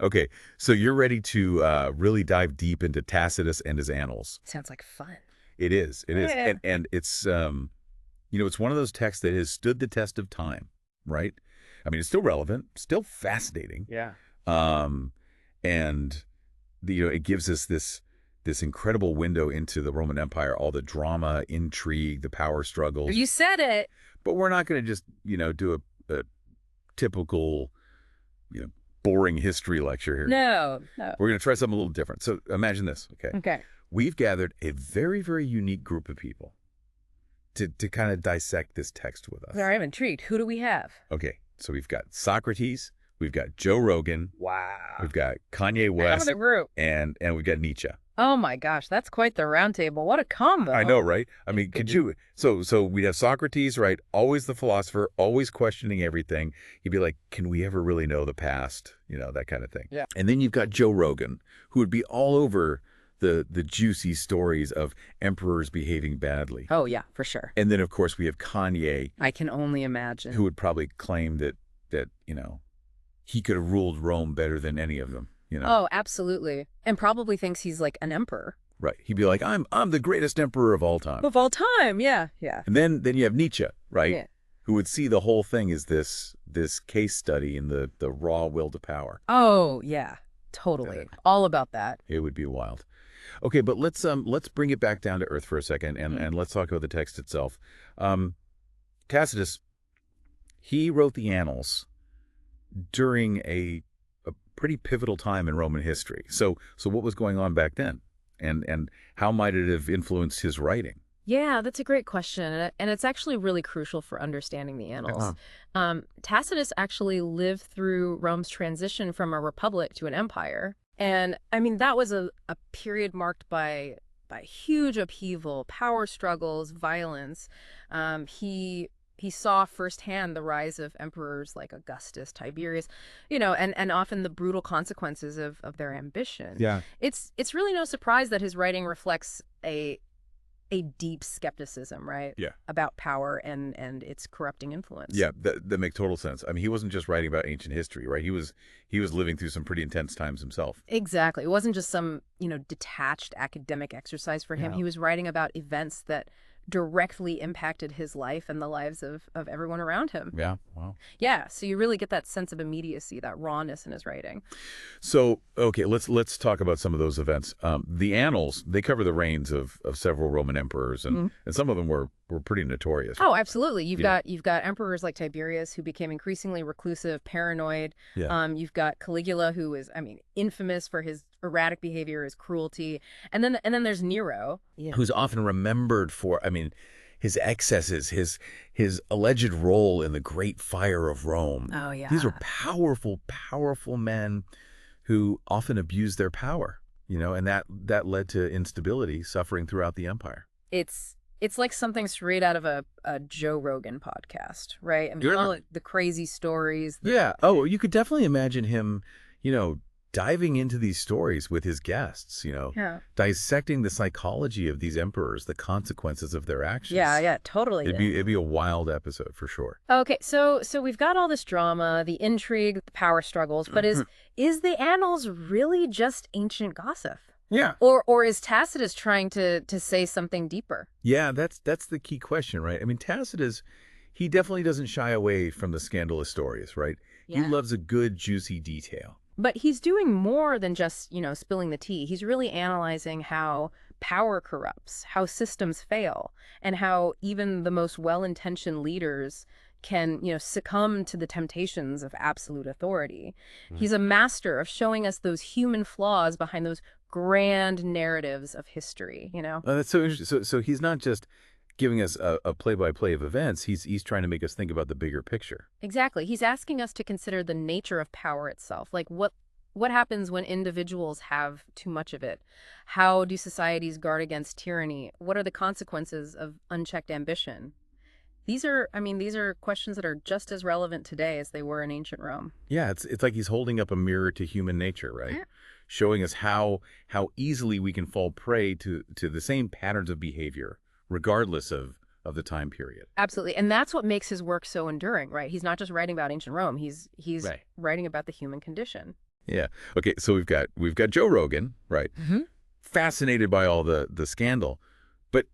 Okay, so you're ready to really dive deep into Tacitus and his Annals. Sounds like fun. It is, it is, Yeah. and it's it's one of those texts that has stood the test of time, right? I mean, it's still relevant, still fascinating, Yeah. um, and it gives us this incredible window into the Roman Empire, all the drama, intrigue, the power struggles. You said it. But we're not going to just do a typical you know boring history lecture here. No, no. We're going to try something a little different. So imagine this, okay? Okay. We've gathered a very, very unique group of people to kind of dissect this text with us. I'm intrigued. Who do we have? Okay, so we've got Socrates, we've got Joe Rogan, Wow. we've got Kanye Half of West, the group. and we've got Nietzsche. Oh my gosh, that's quite the round table. What a combo. I know, right? I mean, could you? So we'd have Socrates, right? Always the philosopher, always questioning everything. He'd be like, "Can we ever really know the past?" That kind of thing. Yeah. And then you've got Joe Rogan, who would be all over the juicy stories of emperors behaving badly. Oh yeah, for sure. And then of course we have Kanye, I can only imagine. who would probably claim that he could have ruled Rome better than any of them. Oh, absolutely. And probably thinks he's like an emperor. Right. He'd be like, I'm the greatest emperor of all time. Of all time, yeah. Yeah. And then you have Nietzsche, right? Yeah. Who would see the whole thing as this case study in the raw will to power. Oh, yeah. Totally. All about that. It would be wild. Okay, but let's bring it back down to earth for a second and let's talk about the text itself. Tacitus, he wrote the Annals during a pretty pivotal time in Roman history. So what was going on back then? And how might it have influenced his writing? Yeah, that's a great question. And it's actually really crucial for understanding the Annals. Tacitus actually lived through Rome's transition from a republic to an empire. And I mean, that was a period marked by huge upheaval, power struggles, violence. He saw firsthand the rise of emperors like Augustus, Tiberius, and often the brutal consequences of their ambition. Yeah. It's really no surprise that his writing reflects a deep skepticism, right? Yeah. About power and its corrupting influence. Yeah, that makes total sense. I mean, he wasn't just writing about ancient history, right? He was living through some pretty intense times himself. Exactly. It wasn't just some, detached academic exercise for him. Yeah. He was writing about events that directly impacted his life and the lives of everyone around him. Yeah, wow. Yeah, so you really get that sense of immediacy, that rawness in his writing. So, okay, let's talk about some of those events. The Annals, they cover the reigns of several Roman emperors, and some of them were pretty notorious. Oh, absolutely. You've got emperors like Tiberius, who became increasingly reclusive, paranoid. Yeah. You've got Caligula, who is, infamous for his erratic behavior, his cruelty. And then there's Nero. Yeah. Who's often remembered for, his excesses, his alleged role in the Great Fire of Rome. Oh, yeah. These were powerful, powerful men who often abused their power, and that led to instability, suffering throughout the empire. It's like something straight out of a Joe Rogan podcast, right? I mean, all the crazy stories. Yeah. Oh, you could definitely imagine him, diving into these stories with his guests, dissecting the psychology of these emperors, the consequences of their actions. Yeah, totally. It'd be a wild episode for sure. Okay, so we've got all this drama, the intrigue, the power struggles, but is the Annals really just ancient gossip? Yeah. Or is Tacitus trying to say something deeper? Yeah, that's the key question, right? I mean, Tacitus, he definitely doesn't shy away from the scandalous stories, right? Yeah. He loves a good, juicy detail. But he's doing more than just, spilling the tea. He's really analyzing how power corrupts, how systems fail, and how even the most well-intentioned leaders can, succumb to the temptations of absolute authority. He's a master of showing us those human flaws behind those grand narratives of history, That's so interesting. So he's not just giving us a play-by-play of events. He's trying to make us think about the bigger picture. Exactly. He's asking us to consider the nature of power itself. Like what happens when individuals have too much of it? How do societies guard against tyranny? What are the consequences of unchecked ambition? These are questions that are just as relevant today as they were in ancient Rome. Yeah, it's like he's holding up a mirror to human nature, right? Yeah. Showing us how easily we can fall prey to the same patterns of behavior, regardless of the time period. Absolutely. And that's what makes his work so enduring, right? He's not just writing about ancient Rome. He's Right. writing about the human condition. Yeah. Okay, so we've got Joe Rogan, right? Fascinated by all the scandal. But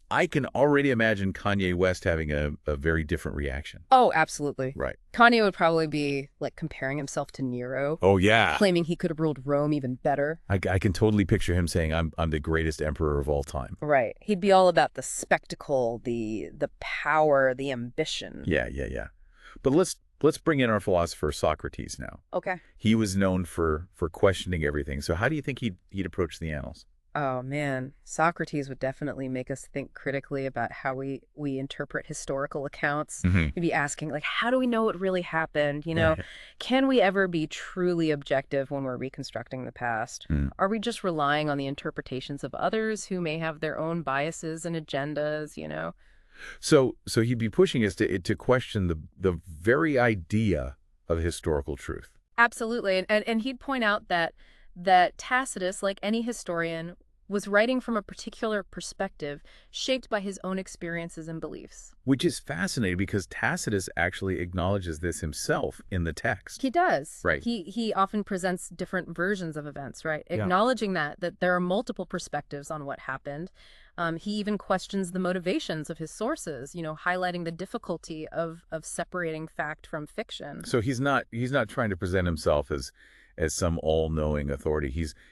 I can already imagine Kanye West having a very different reaction. Oh, absolutely. Right. Kanye would probably be like comparing himself to Nero, Oh, yeah. claiming he could have ruled Rome even better. I can totally picture him saying, I'm the greatest emperor of all time. Right. He'd be all about the spectacle, the power, the ambition. Yeah, yeah, yeah. But let's bring in our philosopher Socrates now. Okay. He was known for questioning everything. So how do you think he'd approach the annals? Oh man, Socrates would definitely make us think critically about how we interpret historical accounts. Mhm. He'd be asking, like, how do we know what really happened? Can we ever be truly objective when we're reconstructing the past? Mm. Are we just relying on the interpretations of others who may have their own biases and agendas? So he'd be pushing us to question the very idea of historical truth. Absolutely. And he'd point out that Tacitus, like any historian, was writing from a particular perspective shaped by his own experiences and beliefs. Which is fascinating because Tacitus actually acknowledges this himself in the text. He does. Right. He often presents different versions of events, right? Yeah. Acknowledging that there are multiple perspectives on what happened. He even questions the motivations of his sources, highlighting the difficulty of separating fact from fiction. So he's not trying to present himself as some all-knowing authority.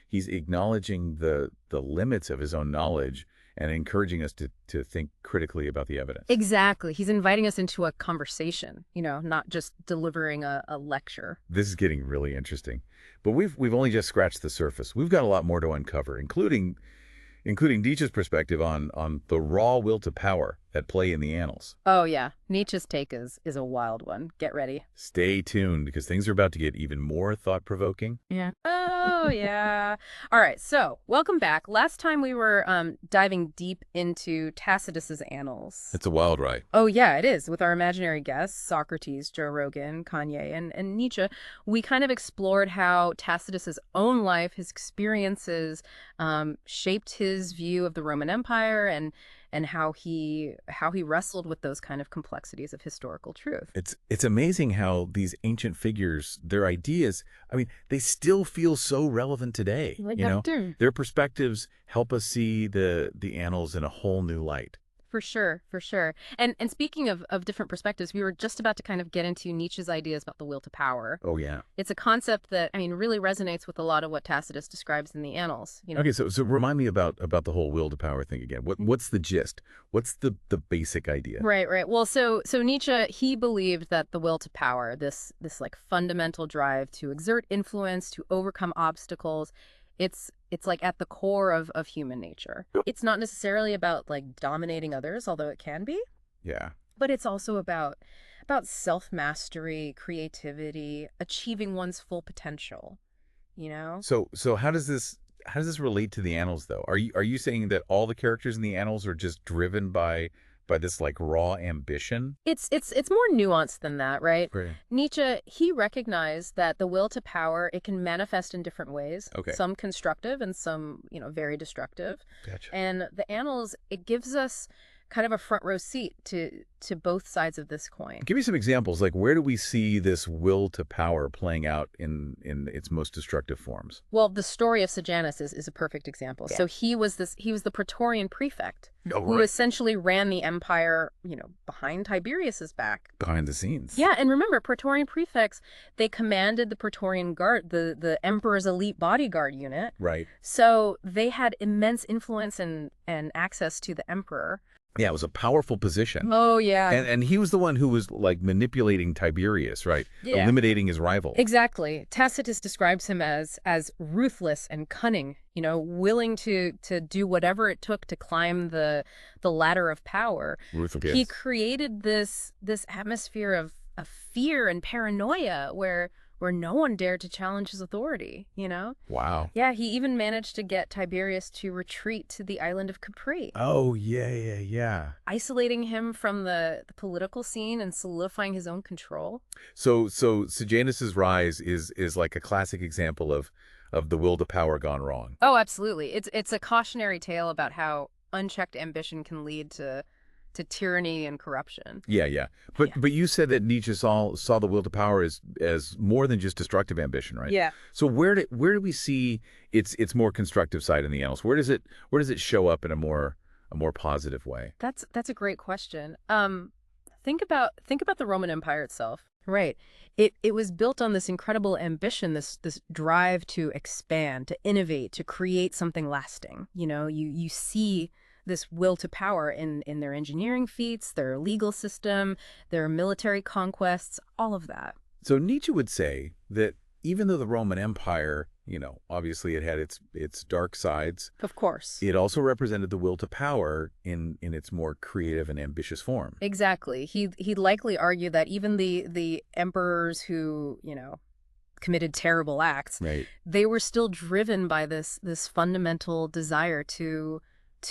He's acknowledging the limits of his own knowledge and encouraging us to think critically about the evidence. Exactly. He's inviting us into a conversation, not just delivering a lecture. This is getting really interesting. But we've only just scratched the surface. We've got a lot more to uncover, including Nietzsche's perspective on the raw will to power at play in the annals. Oh, yeah. Nietzsche's take is a wild one. Get ready. Stay tuned because things are about to get even more thought-provoking. Yeah. Oh, yeah. All right. So welcome back. Last time we were diving deep into Tacitus's Annals. It's a wild ride. Oh, yeah, it is. With our imaginary guests, Socrates, Joe Rogan, Kanye, and Nietzsche, we kind of explored how Tacitus's own life, his experiences, shaped his view of the Roman Empire and how he wrestled with those kind of complexities of historical truth. It's amazing how these ancient figures, their ideas, I mean, they still feel so relevant today. Their perspectives help us see the annals in a whole new light. For sure, for sure. And speaking of different perspectives, we were just about to kind of get into Nietzsche's ideas about the will to power. Oh, yeah. It's a concept that, really resonates with a lot of what Tacitus describes in the Annals. Okay, so remind me about the whole will to power thing again. What's the gist? What's the basic idea? Right. Well, so Nietzsche, he believed that the will to power, this like fundamental drive to exert influence, to overcome obstacles, it's like at the core of human nature. It's not necessarily about like dominating others, although it can be. Yeah. But it's also about self-mastery, creativity, achieving one's full potential, So how does this relate to the annals though? Are you saying that all the characters in the annals are just driven by this like raw ambition? It's more nuanced than that, right? Right. Nietzsche, he recognized that the will to power, it can manifest in different ways. Okay. Some constructive and some, very destructive. Gotcha. And the Annals, it gives us kind of a front row seat to both sides of this coin. Give me some examples. Like, where do we see this will to power playing out in its most destructive forms? Well, the story of Sejanus is a perfect example. Yeah. So he was the Praetorian prefect Oh, who right. essentially ran the empire, behind Tiberius's back. Behind the scenes. Yeah, and remember, Praetorian prefects, they commanded the Praetorian Guard, the emperor's elite bodyguard unit. Right. So they had immense influence and access to the emperor. Yeah, it was a powerful position. Oh, yeah. And he was the one who was like manipulating Tiberius, right? Yeah. Eliminating his rival. Exactly. Tacitus describes him as ruthless and cunning, willing to do whatever it took to climb the ladder of power. Ruthless. He created this atmosphere of fear and paranoia where no one dared to challenge his authority, Wow. Yeah, he even managed to get Tiberius to retreat to the island of Capri. Oh, yeah. Isolating him from the political scene and solidifying his own control. So Sejanus's rise is like a classic example of the will to power gone wrong. Oh, absolutely. It's a cautionary tale about how unchecked ambition can lead to to tyranny and corruption. Yeah, yeah. But you said that Nietzsche saw the will to power as more than just destructive ambition, right? Yeah. So where do we see its more constructive side in the Annals? Where does it show up in a more positive way? That's a great question. Think about the Roman Empire itself. Right. It was built on this incredible ambition, this drive to expand, to innovate, to create something lasting. You see this will to power in their engineering feats, their legal system, their military conquests, all of that. So Nietzsche would say that even though the Roman Empire, obviously it had its dark sides, Of course. it also represented the will to power in its more creative and ambitious form. Exactly. He'd likely argue that even the emperors who, committed terrible acts, Right. they were still driven by this fundamental desire to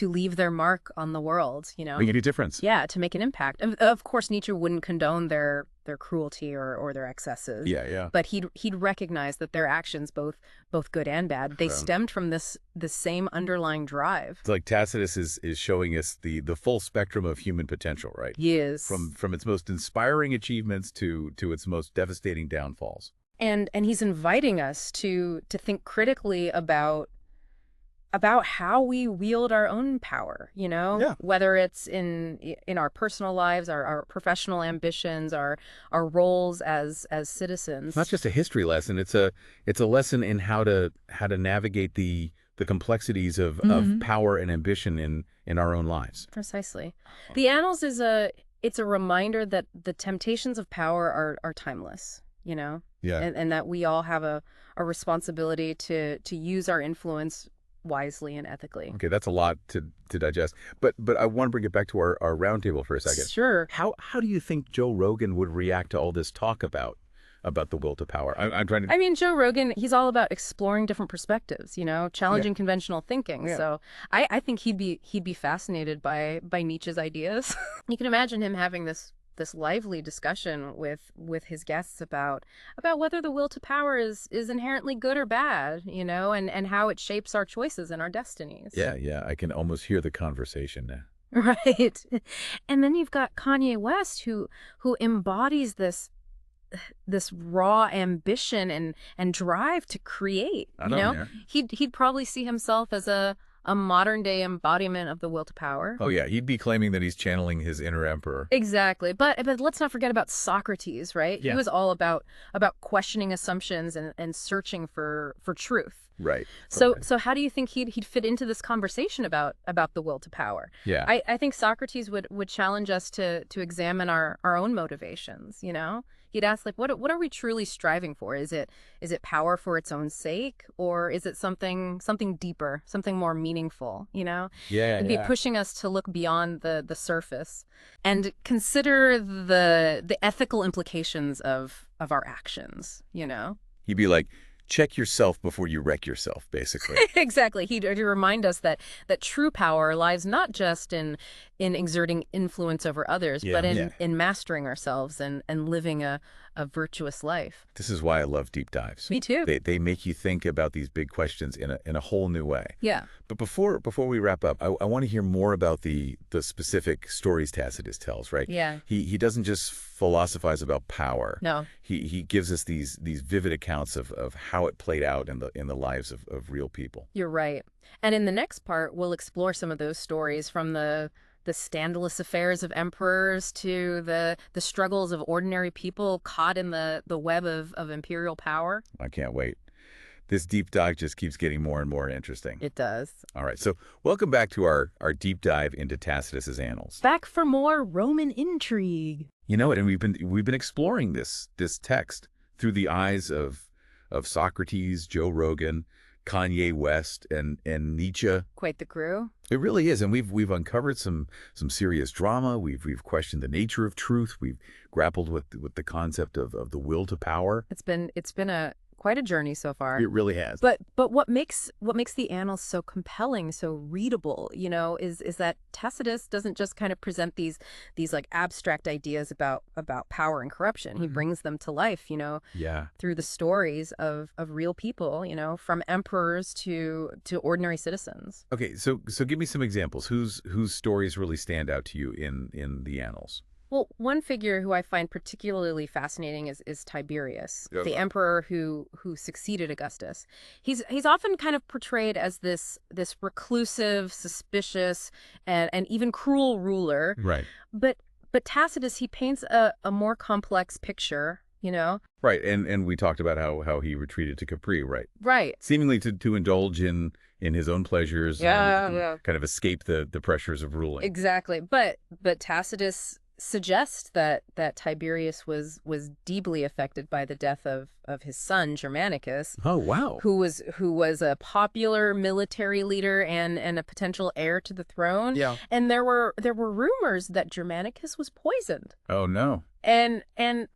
leave their mark on the world, Make any difference. Yeah, to make an impact. Of course, Nietzsche wouldn't condone their cruelty or their excesses. Yeah, yeah. But he'd recognize that their actions, both good and bad, they stemmed from the same underlying drive. It's like Tacitus is showing us the full spectrum of human potential, right? He is. From its most inspiring achievements to its most devastating downfalls. And he's inviting us to think critically about how we wield our own power, Yeah. whether it's in our personal lives, our professional ambitions, our roles as citizens. It's not just a history lesson. It's a lesson in how to navigate the complexities of power and ambition in our own lives. Precisely. The Annals it's a reminder that the temptations of power are timeless, Yeah. and that we all have a responsibility to use our influence wisely and ethically. Okay, that's a lot to digest. But I want to bring it back to our roundtable for a second. Sure. How do you think Joe Rogan would react to all this talk about the will to power? I'm trying to... I mean, Joe Rogan, he's all about exploring different perspectives, challenging conventional thinking. Yeah. So I think he'd be fascinated by Nietzsche's ideas. You can imagine him having this lively discussion with his guests about whether the will to power is inherently good or bad, and how it shapes our choices and our destinies. Yeah, I can almost hear the conversation now. Right. And then you've got Kanye West who embodies this raw ambition and drive to create. He'd probably see himself as a modern day embodiment of the will to power. Oh yeah, he'd be claiming that he's channeling his inner emperor. Exactly. But let's not forget about Socrates, right? Yeah. He was all about questioning assumptions and searching for truth. Right. So how do you think he'd fit into this conversation about the will to power? Yeah. I think Socrates would challenge us to examine our own motivations, He'd ask, like, what are we truly striving for? Is it power for its own sake, or is it something deeper, something more meaningful, Yeah. It'd be pushing us to look beyond the surface and consider the ethical implications of our actions, He'd be like, check yourself before you wreck yourself, basically. Exactly. He'd remind us that true power lies not just in exerting influence over others, but in mastering ourselves and living a virtuous life. This is why I love deep dives. Me too. They make you think about these big questions in a whole new way. Yeah. But before we wrap up, I want to hear more about the specific stories Tacitus tells, right? Yeah. He doesn't just philosophize about power. No. He gives us these vivid accounts of how it played out in the lives of real people. You're right. And in the next part, we'll explore some of those stories, from the scandalous affairs of emperors to the struggles of ordinary people caught in the web of imperial power. I can't wait. This deep dive just keeps getting more and more interesting. It does. All right, so welcome back to our deep dive into Tacitus's Annals. Back for more Roman intrigue. And we've been exploring this text through the eyes of Socrates, Joe Rogan, Kanye West, and Nietzsche. Quite the crew. It really is, and we've uncovered some serious drama. We've questioned the nature of truth. We've grappled with the concept of the will to power. It's been quite a journey so far. It really has. But what makes the annals so compelling, so readable, is that Tacitus doesn't just kind of present these like abstract ideas about power and corruption. He brings them to life, Yeah. through the stories of real people, from emperors to ordinary citizens. Okay, so give me some examples. Whose stories really stand out to you in the annals? Well, one figure who I find particularly fascinating is Tiberius, the emperor who succeeded Augustus. He's often kind of portrayed as this reclusive, suspicious, and even cruel ruler. Right. But Tacitus, he paints a more complex picture, Right, and we talked about how he retreated to Capri, right? Right. Seemingly to indulge in his own pleasures, Yeah. kind of escape the pressures of ruling. Exactly. But Tacitus suggests that Tiberius was deeply affected by the death of his son Germanicus. Oh, wow. Who was a popular military leader and a potential heir to the throne. Yeah. And there were rumors that Germanicus was poisoned. Oh, no. And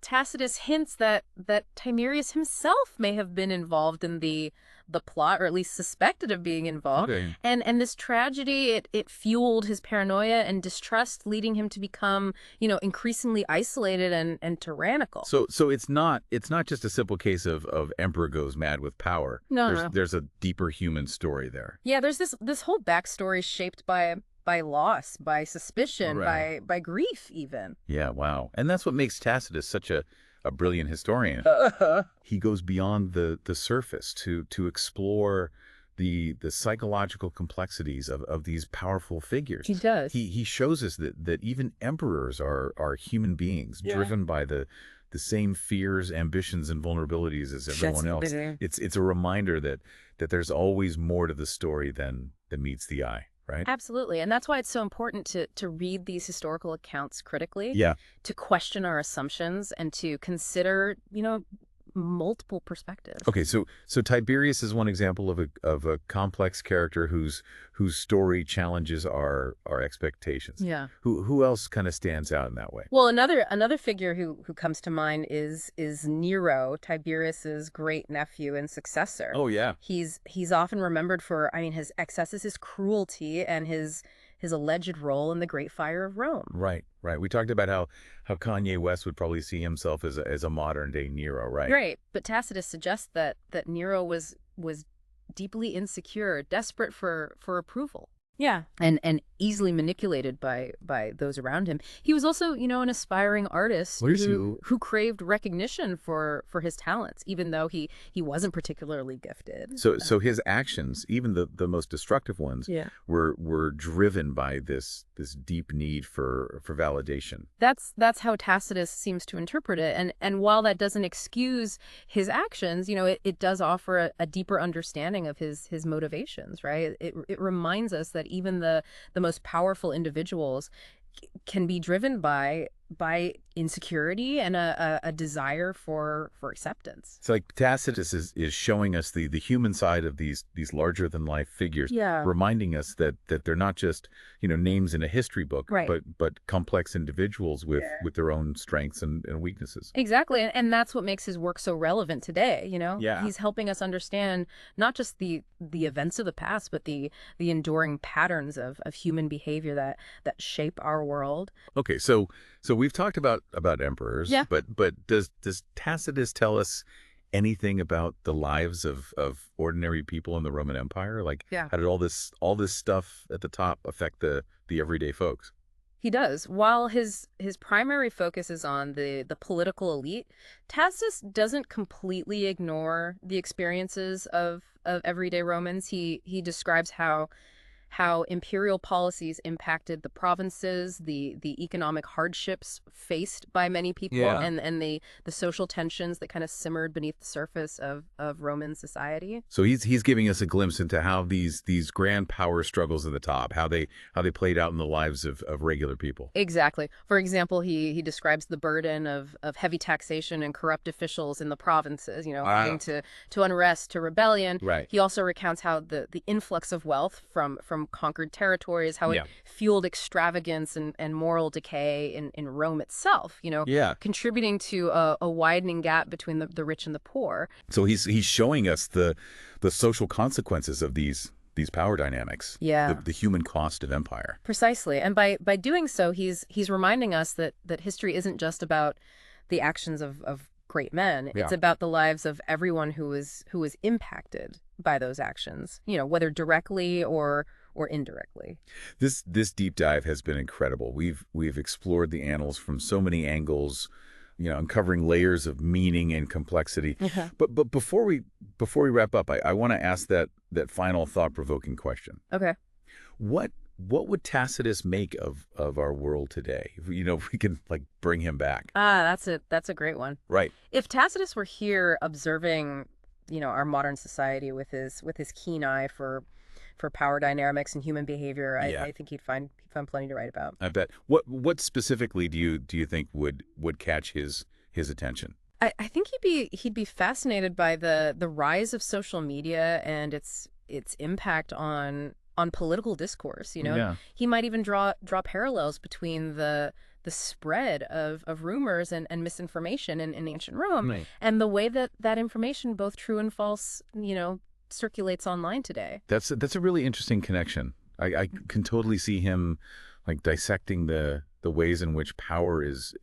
Tacitus hints that Tiberius himself may have been involved in the plot, or at least suspected of being involved. Okay. And this tragedy, it fueled his paranoia and distrust, leading him to become, increasingly isolated and tyrannical. So it's not just a simple case of emperor goes mad with power. No. There's a deeper human story there. Yeah, there's this whole backstory shaped by loss, by suspicion, Right. by grief even. Yeah, wow. And that's what makes Tacitus such a brilliant historian. He goes beyond the surface to explore the psychological complexities of these powerful figures. He does. He shows us that even emperors are human beings, driven by the same fears, ambitions, and vulnerabilities as everyone else. It's a reminder that there's always more to the story than meets the eye. Right? Absolutely. And that's why it's so important to read these historical accounts critically, Yeah. to question our assumptions and to consider, multiple perspectives. Okay, so Tiberius is one example of a complex character whose story challenges our expectations. Yeah. Who else kind of stands out in that way? Well, another figure who comes to mind is Nero, Tiberius's great nephew and successor. Oh yeah. He's often remembered for, his excesses, his cruelty, and his alleged role in the Great Fire of Rome. Right. We talked about how Kanye West would probably see himself as a modern day Nero, right? Right. But Tacitus suggests that Nero was deeply insecure, desperate for approval. Yeah. And easily manipulated by those around him. He was also, an aspiring artist who craved recognition for his talents, even though he wasn't particularly gifted. So his actions, even the most destructive ones, Yeah. were driven by this deep need for validation. That's how Tacitus seems to interpret it. And while that doesn't excuse his actions, it does offer a deeper understanding of his motivations, right? It reminds us that even the most powerful individuals can be driven by insecurity and a desire for acceptance. It's like Tacitus is showing us the human side of these larger than life figures, Yeah. reminding us that they're not just names in a history book, Right. but complex individuals with their own strengths and weaknesses. Exactly. And that's what makes his work so relevant today, Yeah. He's helping us understand not just the events of the past, but the enduring patterns of human behavior that shape our world. Okay, so we've talked about emperors, Yeah. but does Tacitus tell us anything about the lives of ordinary people in the Roman Empire? Like, Yeah. how did all this stuff at the top affect the everyday folks? He does. While his primary focus is on the political elite, Tacitus doesn't completely ignore the experiences of everyday Romans. He describes how imperial policies impacted the provinces, the economic hardships faced by many people, Yeah. and the social tensions that kind of simmered beneath the surface of Roman society. So he's giving us a glimpse into how these grand power struggles at the top, how they played out in the lives of regular people. Exactly. For example, he describes the burden of heavy taxation and corrupt officials in the provinces, leading to unrest, to rebellion. Right. He also recounts how the influx of wealth from from conquered territories, how it Yeah. fueled extravagance and moral decay in Rome itself, Yeah. contributing to a widening gap between the rich and the poor. So he's showing us the social consequences of these power dynamics. Yeah. The human cost of empire. Precisely. And by doing so, he's reminding us that history isn't just about the actions of great men. Yeah. It's about the lives of everyone who was impacted by those actions, whether directly or indirectly. This deep dive has been incredible. We've explored the annals from so many angles, uncovering layers of meaning and complexity. Okay. But before we wrap up, I want to ask that final thought-provoking question. Okay. What would Tacitus make of our world today? If we can bring him back. That's a great one. Right. If Tacitus were here observing, our modern society with his keen eye for power dynamics and human behavior, Yeah. I think he'd find plenty to write about. I bet. What specifically do you think would catch his attention? I think he'd be fascinated by the rise of social media and its impact on political discourse. Yeah. He might even draw parallels between the spread of rumors and misinformation in ancient Rome, Right. and the way that information, both true and false, circulates online today. That's a really interesting connection. I can totally see him dissecting the ways in which power is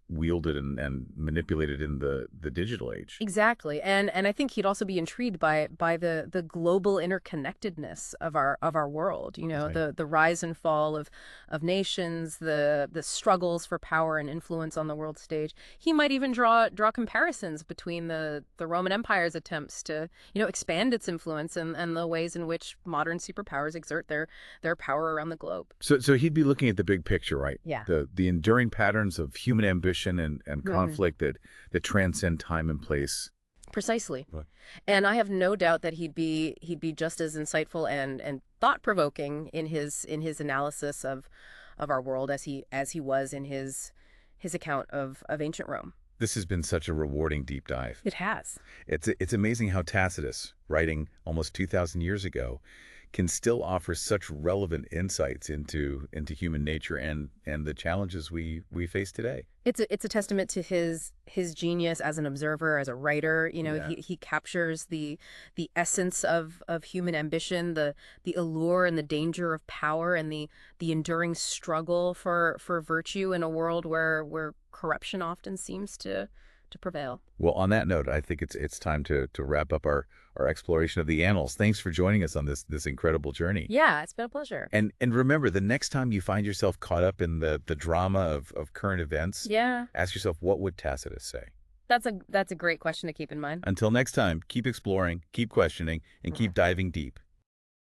wielded and manipulated in the digital age. Exactly. And I think he'd also be intrigued by the global interconnectedness of our world, Right. the rise and fall of nations, the struggles for power and influence on the world stage. He might even draw comparisons between the Roman Empire's attempts to, expand its influence and the ways in which modern superpowers exert their power around the globe. So he'd be looking at the big picture, right? Yeah. The enduring patterns of human ambition and conflict that transcend time and place. Precisely. Right. And I have no doubt that he'd be just as insightful and thought-provoking in his analysis of our world as he was in his account of ancient Rome. This has been such a rewarding deep dive. It has. It's amazing how Tacitus, writing almost 2,000 years ago, can still offer such relevant insights into human nature and the challenges we face today. It's a testament to his genius as an observer, as a writer. Yeah. He captures the essence of human ambition, the allure and the danger of power, and the enduring struggle for virtue in a world where corruption often seems to prevail. Well, on that note, I think it's time to wrap up our exploration of the annals. Thanks for joining us on this incredible journey. Yeah, it's been a pleasure. And remember, the next time you find yourself caught up in the drama of current events, Yeah, ask yourself, what would Tacitus say? that's a great question to keep in mind. Until next time, keep exploring, keep questioning, and keep diving deep.